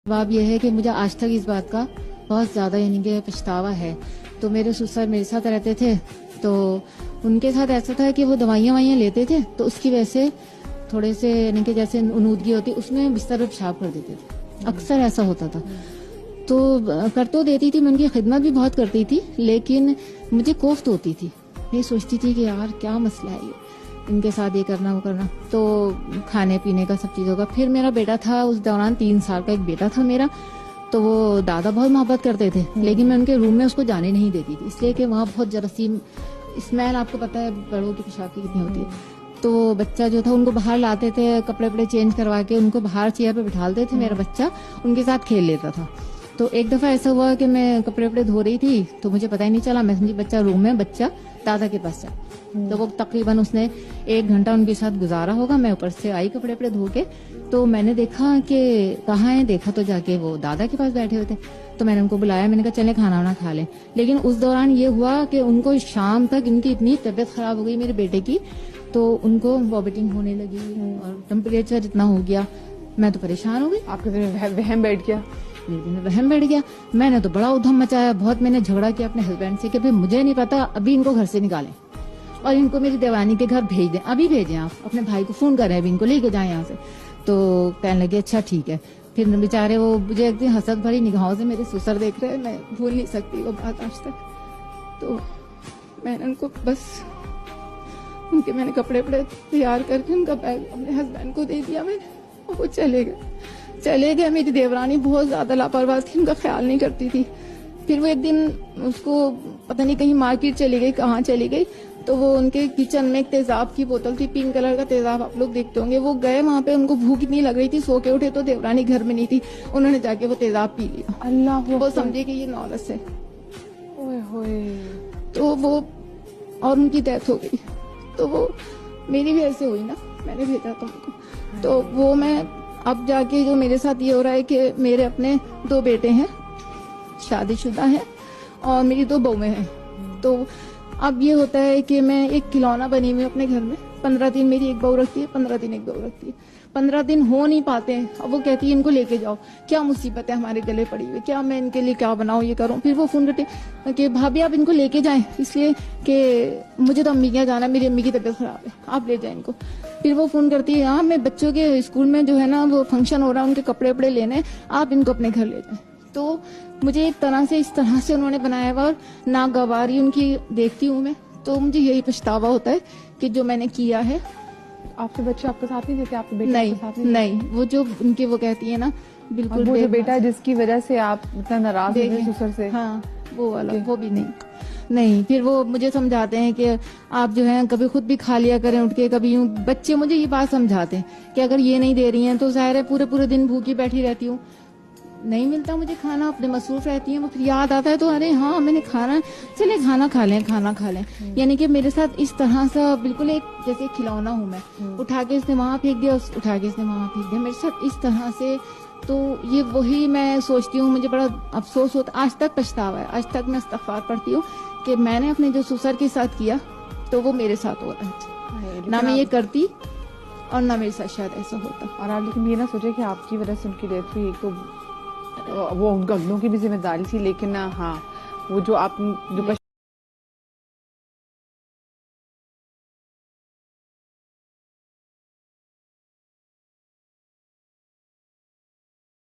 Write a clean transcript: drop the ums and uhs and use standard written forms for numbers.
جواب یہ ہے کہ مجھے آج تک اس بات کا بہت زیادہ یعنی کہ پچھتاوا ہے. تو میرے سسر میرے ساتھ رہتے تھے تو ان کے ساتھ ایسا تھا کہ وہ دوائیاں لیتے تھے تو اس کی وجہ سے تھوڑے سے یعنی کہ جیسے انودگی ہوتی اس میں بستر پہ پیشاب کر دیتے تھے. اکثر ایسا ہوتا تھا. تو کر تو دیتی تھی, میں ان کی خدمت بھی بہت کرتی تھی, لیکن مجھے کوفت ہوتی تھی. میں سوچتی تھی کہ یار کیا مسئلہ ہے یہ, ان کے ساتھ یہ کرنا وہ کرنا. تو کھانے پینے کا سب چیزوں کا. پھر میرا بیٹا تھا اس دوران 3 سال کا ایک بیٹا تھا میرا. تو وہ دادا بہت محبت کرتے تھے لیکن میں ان کے روم میں اس کو جانے نہیں دیتی تھی, اس لیے کہ وہاں بہت جراثیم اسمیل آپ کو پتا ہے بڑوں کی پیشاب کی کتنی ہوتی ہے. تو بچہ جو تھا ان کو باہر لاتے تھے, کپڑے وپڑے چینج کروا کے ان کو باہر چیئر پہ بٹھالتے تھے. میرا بچہ ان کے ساتھ کھیل لیتا تھا. تو ایک دفعہ ایسا ہوا کہ میں کپڑے وپڑے دھو رہی تھی تو مجھے پتہ ہی نہیں چلا, میں سمجھی بچہ روم میں, بچہ دادا کے پاس ہے. تو وہ تقریباً اس نے 1 گھنٹہ ان کے ساتھ گزارا ہوگا. میں اوپر سے آئی کپڑے وپڑے دھو کے, تو میں نے دیکھا کہ کہاں ہے, دیکھا تو جا کے وہ دادا کے پاس بیٹھے ہوئے تھے. تو میں نے ان کو بلایا, میں نے کہا چلیں کھانا وانا کھا لیں. لیکن اس دوران یہ ہوا کہ ان کو شام تک ان کی اتنی طبیعت خراب ہو گئی میرے بیٹے کی, تو ان کو وامٹنگ ہونے لگی اور ٹمپریچر اتنا ہو گیا. میں تو پریشان ہو گئی. آپ کے دل میں وہم بیٹھ گیا؟ میرے دل میں وہم بیٹھ گیا. میں نے تو بڑا ادھم مچایا, بہت میں نے جھگڑا کیا اپنے ہسبینڈ سے کہ بھائی مجھے نہیں پتا, ابھی ان کو گھر سے نکالیں اور ان کو میری دیوانی کے گھر بھیج دیں, ابھی بھیجیں, آپ اپنے بھائی کو فون کریں, ابھی ان کو لے کے جائیں یہاں سے. تو کہنے لگے اچھا ٹھیک ہے. پھر بیچارے وہ مجھے ایک دن حسد بھری نگاہوں سے میرے سسر دیکھ رہے ہیں, میں بھول نہیں سکتی وہ بات آج تک. تو میں نے ان کو بس ان کے میں نے کپڑے وپڑے تیار کر کے ان کا بیگ اپنے ہسبینڈ کو دے دیا میں نے, وہ چلے گئے. میری دیورانی بہت زیادہ لاپرواہ تھی, ان کا خیال نہیں کرتی تھی. پھر وہ ایک دن اس کو پتہ نہیں کہیں مارکیٹ چلی گئی, کہاں چلی گئی, تو وہ ان کے کچن میں ایک تیزاب کی بوتل تھی, پنک کلر کا تیزاب, آپ لوگ دیکھتے ہوں گے. وہ گئے وہاں پہ, ان کو بھوک اتنی لگ رہی تھی, سو کے اٹھے تو دیورانی گھر میں نہیں تھی, انہوں نے جا کے وہ تیزاب پی لیا. اللہ, وہ سمجھے کہ یہ نولس ہے. اوئے ہوئے. تو وہ اور ان کی ڈیتھ ہو گئی. تو وہ میری بھی ایسے ہوئی نا, میں نے بھیجا تھا ان کو. تو وہ میں اب جا کے جو میرے ساتھ یہ ہو رہا ہے کہ میرے اپنے 2 بیٹے ہیں, شادی شدہ ہیں, اور میری 2 بہویں ہیں. تو اب یہ ہوتا ہے کہ میں ایک کھلونا بنی ہوئی اپنے گھر میں. 15 دن میری ایک بہو رکھتی ہے, 15 دن ایک بہو رکھتی ہے. 15 دن ہو نہیں پاتے ہیں. اب وہ کہتی ہے ان کو لے کے جاؤ, کیا مصیبت ہے ہمارے گلے پڑی ہوئی, کیا میں ان کے لیے کیا بناؤں, یہ کروں. پھر وہ فون کرتے کہ بھابھی آپ ان کو لے کے جائیں, اس لیے کہ مجھے تو امی کے یہاں جانا ہے, میری امی کی طبیعت خراب ہے, آپ لے جائیں ان کو. پھر وہ فون کرتی ہے, ہاں میں بچوں کے اسکول میں جو ہے نا وہ فنکشن ہو رہا ہے, ان کے کپڑے وپڑے لینے, آپ ان کو اپنے گھر لے جائیں. تو مجھے ایک طرح سے اس طرح سے انہوں نے بنایا ہوا, اور ناگواری ان کی دیکھتی ہوں میں, تو مجھے یہی پچھتاوا ہوتا ہے کہ جو میں نے کیا ہے. آپ کے بچے آپ کے ساتھ نہیں تھے؟ آپ کے بیٹے آپ کے ساتھ نہیں, وہ جو ان کے وہ کہتی ہیں نا بالکل وہ جو بیٹا ہے جس کی وجہ سے آپ اتنا ناراض ہوئے سسر سے, ہاں وہ والا, وہ بھی نہیں. پھر وہ مجھے سمجھاتے ہیں کہ آپ جو ہیں کبھی خود بھی کھا لیا کریں اٹھ کے, کبھی یوں. بچے مجھے یہ بات سمجھاتے ہیں کہ اگر یہ نہیں دے رہی ہیں تو ظاہر ہے پورے دن بھوکی بیٹھی رہتی ہوں, نہیں ملتا مجھے کھانا, اپنے مصروف رہتی ہیں. وہ پھر یاد آتا ہے تو ارے ہاں میں نے کھانا, چلے کھانا کھا لیں. یعنی کہ میرے ساتھ اس طرح سے بالکل ایک جیسے کھلونا ہوں میں, اٹھا کے اس نے وہاں پھینک دیا, اٹھا کے اس نے وہاں پھینک دیا, میرے ساتھ اس طرح سے. تو یہ وہی میں سوچتی ہوں, مجھے بڑا افسوس ہوتا, آج تک پچھتاوا ہے, آج تک میں استغفار پڑھتی ہوں کہ میں نے اپنے جو سسر کے ساتھ کیا تو وہ میرے ساتھ ہو رہا ہے, نہ میں یہ کرتی اور نہ میرے ساتھ شاید ایسا ہوتا. اور آپ لیکن یہ نہ سوچے کہ آپ کی وجہ سے ان کی ڈیتھ ہوئی, ایک تو وہ ان گگنوں کی بھی ذمہ داری تھی, لیکن ہاں وہ جو آپ جو